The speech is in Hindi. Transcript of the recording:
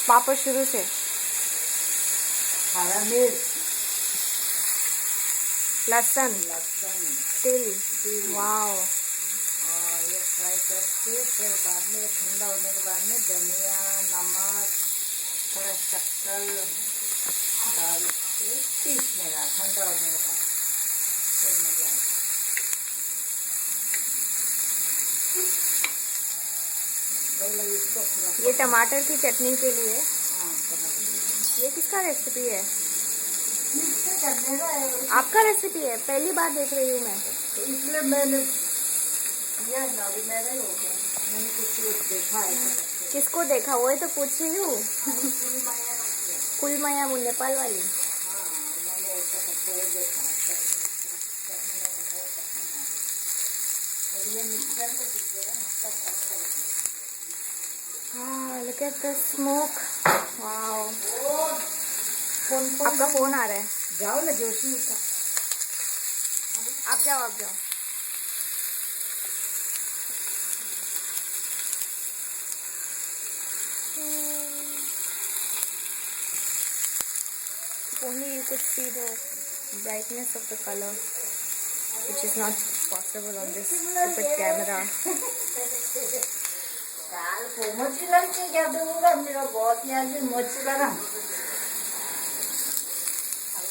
वापस शुरू से। हरा मिर्च, लहसुन, तिल। वाओ। और ये फ्राई करके फिर बाद में ठंडा होने के बाद में धनिया, नमक, थोड़ा शक्कर डाल के पीसने का, ठंडा होने के बाद फिर मजा आएगा। पहले इसको ये टमाटर की चटनी के लिए। हाँ, ये किसका रेसिपी है? मिक्स करने का है। आपका रेसिपी है? पहली बार देख रही हूँ मैं। इसलिए मैंने किया ना, अभी मेरा ही हो गया। मैंने कुछ देखा है करके। किसको देखा? वही तो पूछ रही हूँ। पूरी माया ने किया। कुलमाया वो नेपाल वाली। हाँ, मैंने ऐसा करके वो देखा है, करने में बहुत पसंद है। और ये मिक्सर को पीसेगा ना तब अच्छा लगेगा। Look at the smoke. Wow. Phone आपका फोन आ रहा है। जाओ ना जोशी का। आप जाओ, आप जाओ। Only you could see the brightness of the color, which is not possible on this stupid camera. काल को मच्छी लग के क्या दूंगा, मेरा बहुत याद है मच्छी लगा।